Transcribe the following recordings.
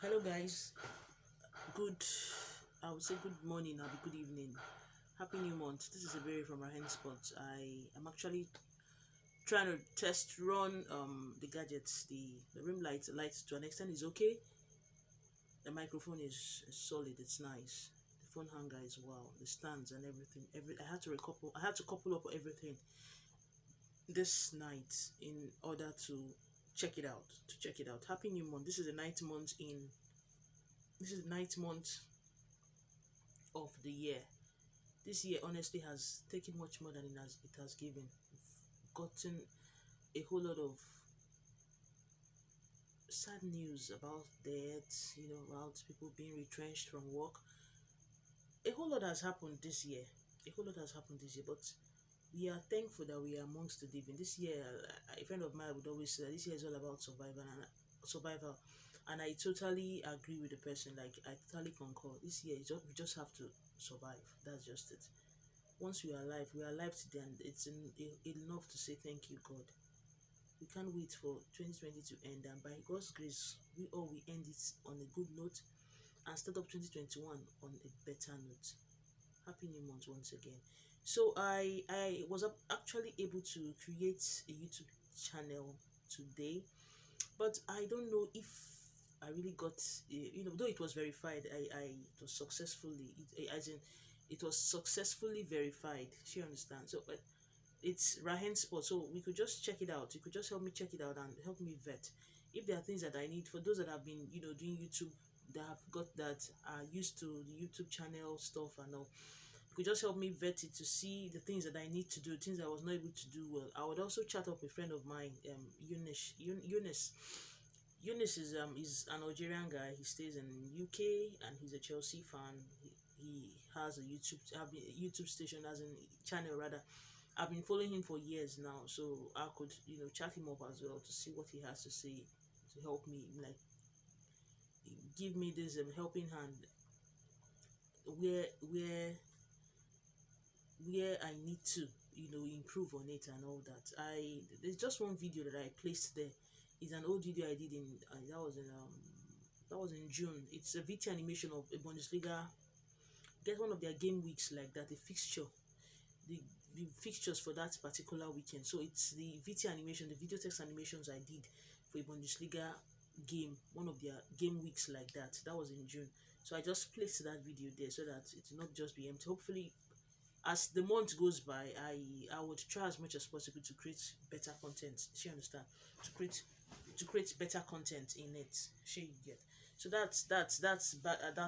Hello guys, good I would say good morning or good evening. Happy new month. This is a very from our hand spot. I am actually trying to test run the gadgets. The rim light to an extent is okay. The microphone is solid, it's nice. The phone hanger is wow, the stands and everything. I had to couple up everything this night in order to check it out. Happy new month. This is the ninth month of the year. This year honestly has taken much more than it has given. We've gotten a whole lot of sad news about deaths, about people being retrenched from work. A whole lot has happened this year. A whole lot has happened this year, but we are thankful that we are amongst the living. This year, a friend of mine would always say that this year is all about survival, and I totally agree with the person. Like I totally concur. This year, we just have to survive. That's just it. Once we are alive today, and enough to say thank you, God. We can't wait for 2020 to end, and by God's grace, we end it on a good note and start up 2021 on a better note. Happy New Month once again. So I was actually able to create a YouTube channel today, but I don't know if I really got, though it was verified, it was successfully, as in, it was successfully verified. She understands. So, but it's Rahen Sport, so we could just check it out. You could just help me check it out and help me vet if there are things that I need for those that have been, doing YouTube, that have got that are used to the YouTube channel stuff and all. You could just help me vet it to see the things that I need to do, things I was not able to do well. I would also chat up a friend of mine, Eunice. Eunice is an Algerian guy. He stays in UK and he's a Chelsea fan. He has a YouTube station, as in channel rather. I've been following him for years now, so I could chat him up as well to see what he has to say to help me, like give me this helping hand where where where I need to improve on it and all that. There's just one video that I placed there. It's an old video I did in that was in June. It's a VT animation of a Bundesliga. Get one of their game weeks like that, a fixture, the fixtures for that particular weekend. So it's the VT animation, the video text animations I did for a Bundesliga game, one of their game weeks like that. That was in June. So I just placed that video there so that it will not just be empty. Hopefully, as the month goes by, I would try as much as possible to create better content. She understand, to create better content in it. She get. So that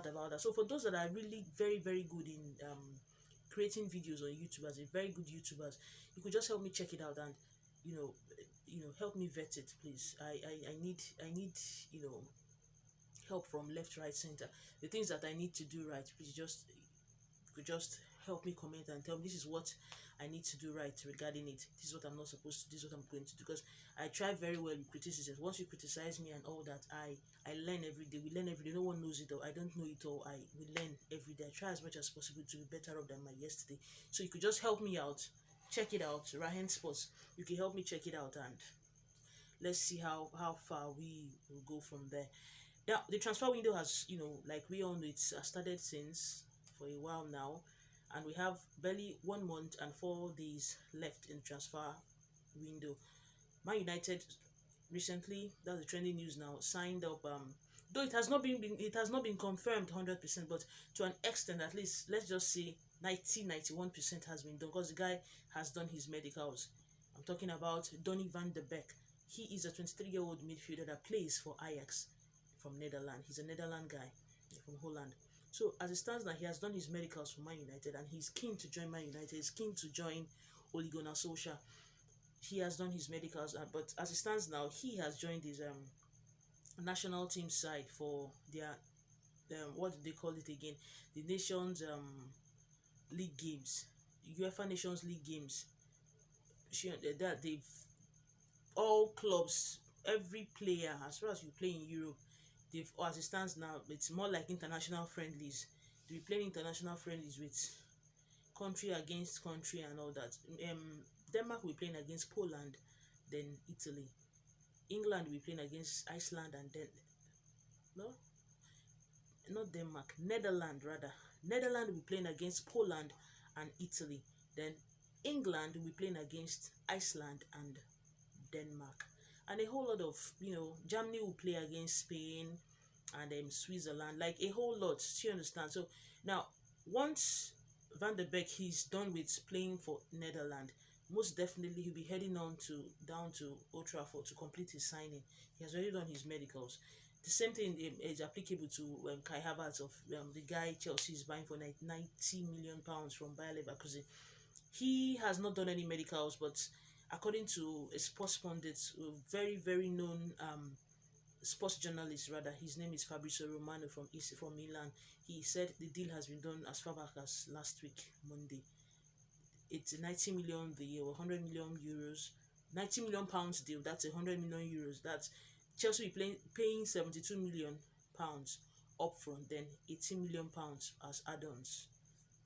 about that. So for those that are really very very good in creating videos on YouTube, as a very good YouTubers, you could just help me check it out and you know help me vet it, please. I need help from left, right, center. The things that I need to do right, please just help me comment and tell me this is what I need to do right regarding it. This is what I'm not supposed to do. This is what I'm going to do. Because I try very well with criticism. Once you criticize me and all that, I learn every day. We learn every day. No one knows it all. I don't know it all. We learn every day. I try as much as possible to be better off than my yesterday. So you could just help me out. Check it out. Rahen Sports. You can help me check it out and let's see how far we will go from there. Now the transfer window has, like we all know, it's started since for a while now, and we have barely 1 month and 4 days left in transfer window. Man United recently, that's the trending news now, signed up. Though it has not been confirmed 100%, but to an extent, at least let's just say 91% has been done because the guy has done his medicals. I'm talking about Donny van de Beek. He is a 23-year-old midfielder that plays for Ajax from Netherlands. He's a Netherlands guy from Holland. So as it stands now, he has done his medicals for Man United and he's keen to join Man United. He's keen to join Ole Gunnar Solskjaer. He has done his medicals, but as it stands now, he has joined his national team side for their what do they call it again? The Nations League games, UEFA Nations League games. That they've all clubs, every player, as far as you play in Europe, they've, or as it stands now, it's more like international friendlies. They'll be playing international friendlies with country against country and all that. Denmark will be playing against Poland, then Italy. England will be playing against Iceland and then no, not Denmark, Netherlands rather. Netherlands will be playing against Poland and Italy. Then England will be playing against Iceland and Denmark. And a whole lot of, Germany will play against Spain and Switzerland, like a whole lot. Do you understand? So now, once Van der Beek he's done with playing for Netherlands, most definitely he'll be heading on to down to Old Trafford to complete his signing. He has already done his medicals. The same thing is applicable to Kai Havertz of the guy Chelsea is buying for 90 million pounds from Bayer Leverkusen. He has not done any medicals, but according to a sports pundit, a very very known sports journalist rather, his name is Fabrizio Romano from Milan. He said the deal has been done as far back as last week Monday. It's 90 million the year, 100 million euros, 90 million pounds deal. That's 100 million euros. That's Chelsea paying 72 million pounds upfront, then 18 million pounds as add-ons.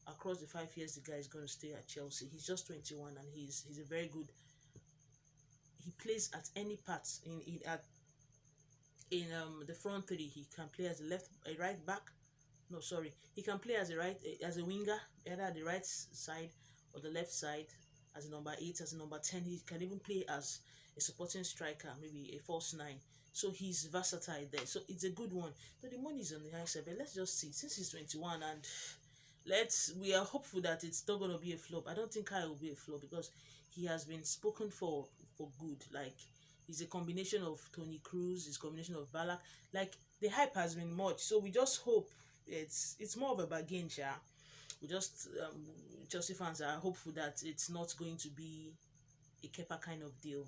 Across the 5 years, the guy is going to stay at Chelsea. He's just 21 and he's a very good. He plays at any part in the front three. He can play as a right back. No, sorry, he can play as a winger, either at the right side or the left side, as a number 8, as a number 10. He can even play as a supporting striker, maybe a false 9. So he's versatile there. So it's a good one. So the money is on the high side, but let's just see. Since he's 21 and we are hopeful that it's not going to be a flop. I don't think Kai will be a flop because he has been spoken for good. Like, he's a combination of Tony Cruz, he's a combination of Balak. Like, the hype has been much, so we just hope it's more of a bargain, yeah. We just Chelsea fans are hopeful that it's not going to be a Kepa kind of deal.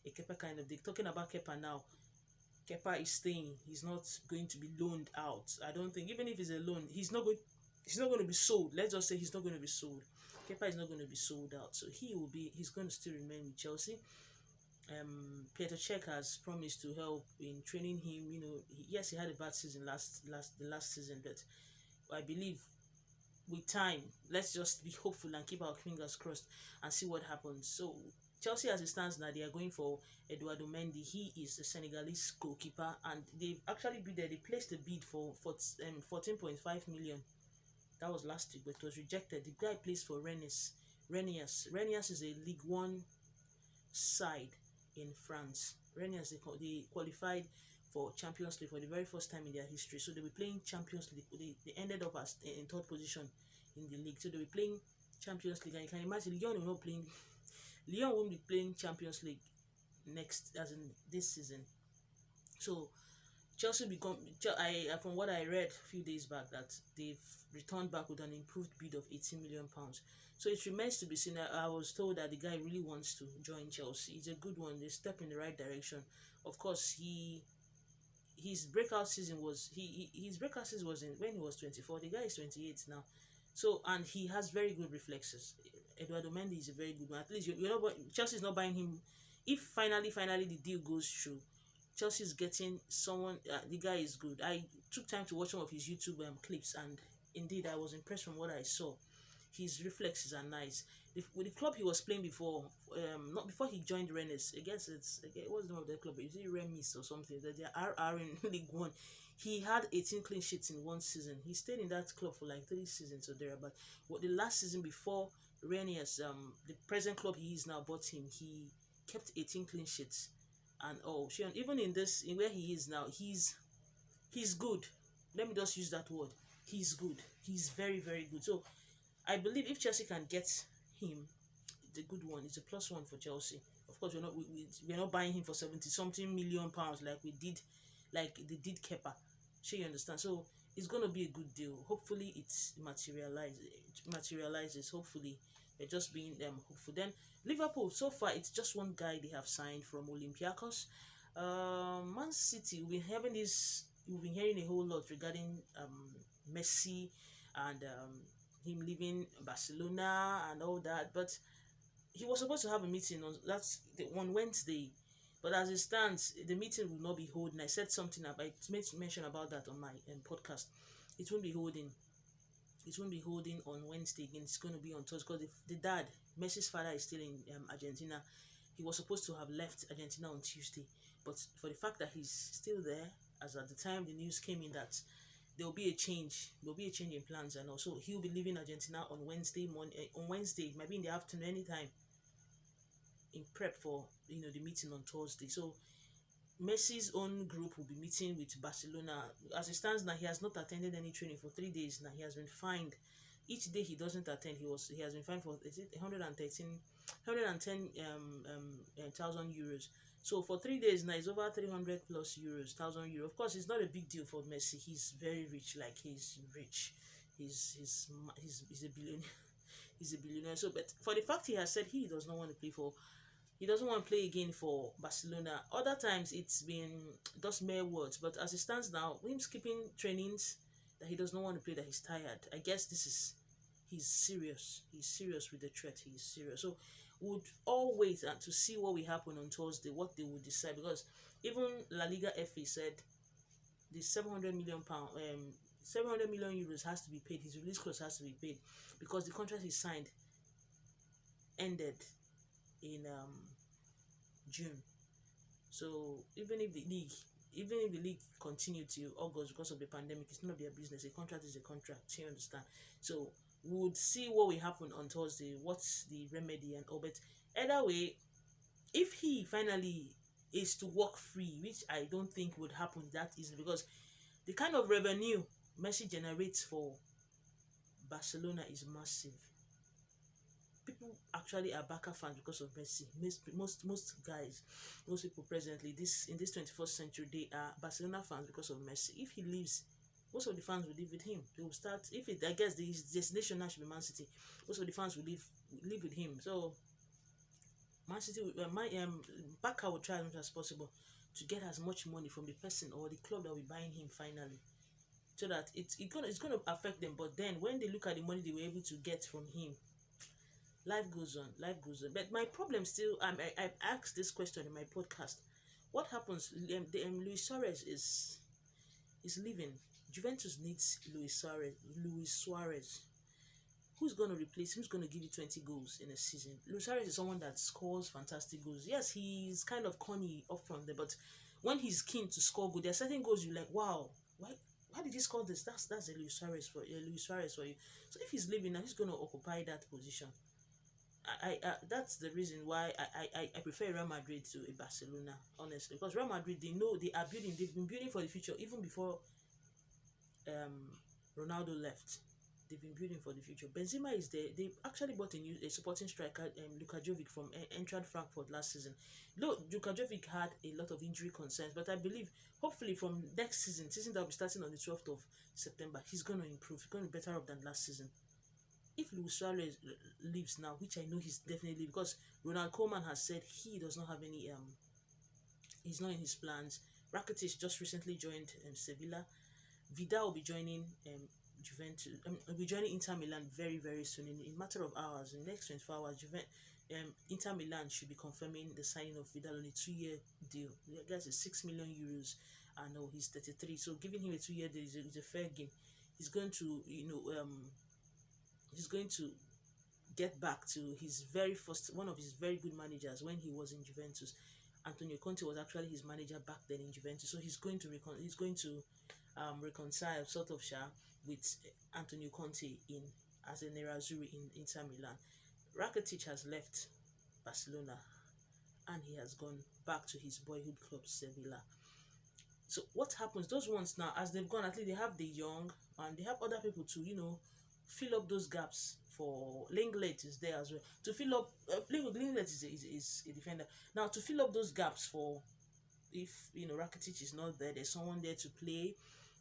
A Kepa kind of deal. Talking about Kepa now, Kepa is staying. He's not going to be loaned out. I don't think, even if it's a loan, he's not going to be sold. Let's just say he's not going to be sold. Kepa is not going to be sold out, so he's going to still remain with Chelsea. Peter Cech has promised to help in training him. Yes, he had a bad season the last season, but I believe with time, let's just be hopeful and keep our fingers crossed and see what happens. So Chelsea, as it stands now, they are going for Eduardo Mendy. He is a Senegalese goalkeeper, and they've actually bid there. They placed a bid for 14.5 million. That was last week, but it was rejected. The guy plays for Rennes. Rennes is a League One side in France. Rennes, they qualified for Champions League for the very first time in their history. So they were playing Champions League. They ended up in third position in the league. So they were playing Champions League, and you can imagine Lyon won't be playing Champions League next, as in this season. So Chelsea from what I read a few days back, that they've returned back with an improved bid of 18 million pounds. So it remains to be seen. I was told that the guy really wants to join Chelsea. It's a good one. They step in the right direction. Of course, his breakout season was when he was 24. The guy is 28 now. So, and he has very good reflexes. Eduardo Mendy is a very good one. At least Chelsea is not buying him. If finally the deal goes through, Chelsea is getting someone. The guy is good. I took time to watch some of his YouTube clips, and indeed I was impressed from what I saw. His reflexes are nice. With the club he was playing before, not before he joined Rennes. I guess what's the name of the club? Is it Remis or something? That they are RR in League One. He had 18 clean sheets in one season. He stayed in that club for like 3 seasons or there. But the last season before Rennes, the present club he is now bought him, he kept 18 clean sheets. And even in where he is now, he's good. Let me just use that word. He's good. He's very, very good. So I believe if Chelsea can get him, it's a good one. It's a plus one for Chelsea. Of course, we're not buying him for 70 something million pounds like they did Kepa. Sure, you understand? So it's gonna be a good deal. Hopefully, it materializes. Hopefully, they're just being hopeful. Then Liverpool, so far it's just one guy they have signed from Olympiacos. Man City, we've been hearing a whole lot regarding Messi and him leaving Barcelona and all that, but he was supposed to have a meeting on Wednesday, but as it stands, the meeting will not be holding. I said something about, I made mention about that on my podcast. It won't be holding. It won't be holding on Wednesday again. It's going to be on Thursday because the dad, Messi's father, is still in Argentina. He was supposed to have left Argentina on Tuesday, but for the fact that he's still there, as at the time the news came in that there will be a change. There will be a change in plans, and also he'll be leaving Argentina on Wednesday morning. On Wednesday, maybe in the afternoon, anytime, in prep for the meeting on Thursday. So Messi's own group will be meeting with Barcelona. As it stands now, he has not attended any training for 3 days now. He has been fined. Each day he doesn't attend, he has been fined for, is it 110,000 euros. So for 3 days now, it's over 300 plus euros, thousand euro. Of course, it's not a big deal for Messi. He's very rich, like he's rich. He's a billionaire. He's a billionaire. So, but for the fact he has said he does not want to play for he doesn't want to play again for Barcelona. Other times it's been just mere words, but as it stands now, him skipping trainings, that he does not want to play, that he's tired. I guess he's serious. He's serious with the threat. He's serious. So we'd all wait and to see what will happen on Thursday, what they will decide, because even La Liga FA said the 700 million euros has to be paid. His release clause has to be paid because the contract he signed ended in June. So even if the league continued till August because of the pandemic, it's none of their business. A contract is a contract. You understand? So we would see what will happen on Thursday. What's the remedy and all? But either way, if he finally is to walk free, which I don't think would happen that easily, because the kind of revenue Messi generates for Barcelona is massive. People actually are Barca fans because of Messi. Most guys, most people presently in this 21st century, they are Barcelona fans because of Messi. If he leaves, most of the fans will live with him. They will start. I guess the destination now should be Man City. Most of the fans will live with him. So Man City, Barca will try as much as possible to get as much money from the person or the club that will be buying him finally, so that it's gonna affect them. But then when they look at the money they were able to get from him, life goes on. But my problem still, I asked this question in my podcast: what happens? Luis Suarez is leaving. Juventus needs Luis Suarez. Who's going to replace him? Who's going to give you 20 goals in a season? Luis Suarez is someone that scores fantastic goals. Yes, he's kind of corny up front there, but when he's keen to score goals, there are certain goals you're like, wow, why did he score this? That's a Luis Suarez for you. So if he's leaving now, he's going to occupy that position. I that's the reason why I prefer Real Madrid to a Barcelona, honestly, because Real Madrid, they've been building for the future even before Ronaldo left. They've been building for the future. Benzema is there. They actually bought a supporting striker, Luka Jovic from Eintracht Frankfurt last season. Though Luka Jovic had a lot of injury concerns, but I believe hopefully from next season that will be starting on the 12th of September, he's going to improve. He's going to be better off than last season. If Luis Suarez leaves now, which I know he's definitely, because Ronald Koeman has said he does not have any he's not in his plans. Rakitic just recently joined Sevilla. Vidal will be joining Juventus. Will be joining Inter Milan very very soon. In a matter of hours, in the next 24 hours, Inter Milan should be confirming the signing of Vidal on a 2-year deal. I guess it's 6 million euros. I know he's 33, so giving him a 2-year deal is a fair game. He's going to he's going to get back to one of his very good managers when he was in Juventus. Antonio Conte was actually his manager back then in Juventus, so he's going to reconcile sort of with Antonio Conte as a Nerazzurri in Inter Milan. Rakitic has left Barcelona and he has gone back to his boyhood club Sevilla. So what happens? Those ones now, as they've gone, at least they have the young and they have other people to fill up those gaps. For Linglet is there as well to fill up. Linglet is a defender now to fill up those gaps. For if Rakitic is not there, there's someone there to play.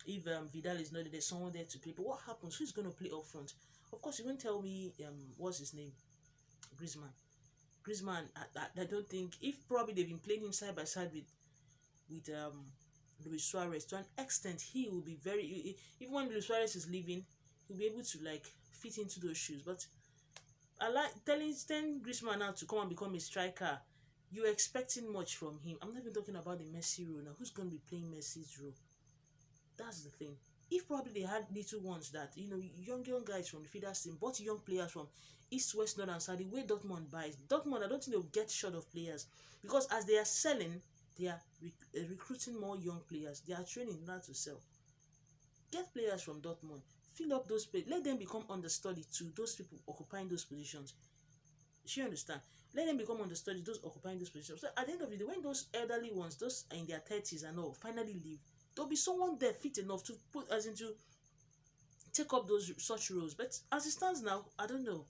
If Vidal is not there, there's someone there to play. But what happens? Who's going to play up front? Of course, you won't tell me what's his name, Griezmann. I don't think, if probably they've been playing him side by side with Luis Suarez, to an extent he will be very, even when Luis Suarez is leaving, he'll be able to fit into those shoes. But I like telling Griezmann now to come and become a striker. You're expecting much from him. I'm not even talking about the Messi role now. Who's going to be playing Messi's role? That's the thing. If probably they had little ones that young guys from the feeder team, bought young players from East, West, North and South, the way Dortmund buys. Dortmund, I don't think they'll get short of players, because as they are selling, they are recruiting more young players. They are training now to sell. Get players from Dortmund, fill up those players, let them become understudy to those people occupying those positions. She understand. Let them become understudy, those occupying those positions. So at the end of the day, when those elderly ones, those in their 30s and all, finally leave, there'll be someone there fit enough to put as into take up those such roles. But as it stands now, I don't know.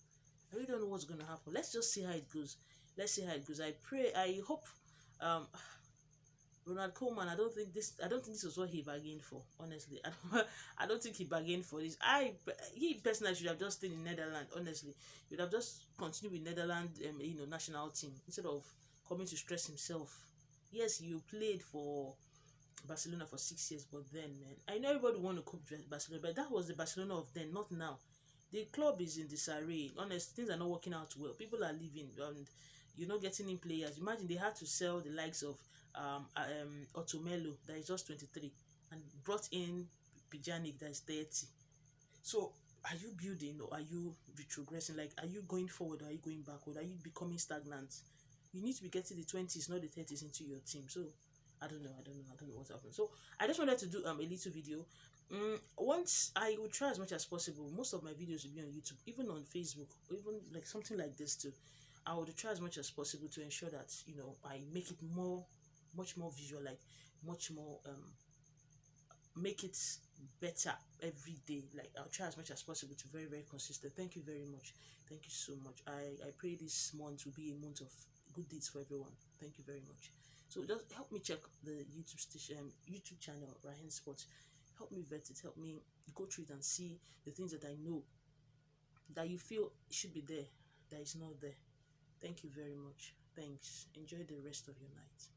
I really don't know what's gonna happen. Let's just see how it goes. Let's see how it goes. I pray. I hope. Um, Ronald Koeman. I don't think this was what he bargained for. Honestly, I don't. I don't think he bargained for this. He personally should have just stayed in Netherlands. Honestly, he would have just continued with Netherlands. National team instead of coming to stress himself. Yes, you played for Barcelona for 6 years, but then, man, I know everybody want to copy Barcelona, but that was the Barcelona of then, not now. The club is in disarray. Honest, things are not working out well. People are leaving, and you're not getting in players. Imagine they had to sell the likes of Otomelo, that is just 23, and brought in Pjanic, that is 30. So, are you building or are you retrogressing? Like, are you going forward or are you going backward? Are you becoming stagnant? You need to be getting the 20s, not the 30s, into your team. So, I don't know what's happening. So, I just wanted to do a little video. Once I will try as much as possible. Most of my videos will be on YouTube, even on Facebook, even like something like this too. I will try as much as possible to ensure that I make it much more visual, like much more make it better every day. Like I'll try as much as possible to very very consistent. Thank you very much. Thank you so much. I pray this month will be a month of good deeds for everyone. Thank you very much. So just help me check the YouTube station, YouTube channel, Rahen Sports. Help me vet it. Help me go through it and see the things that I know that you feel should be there that is not there. Thank you very much. Thanks. Enjoy the rest of your night.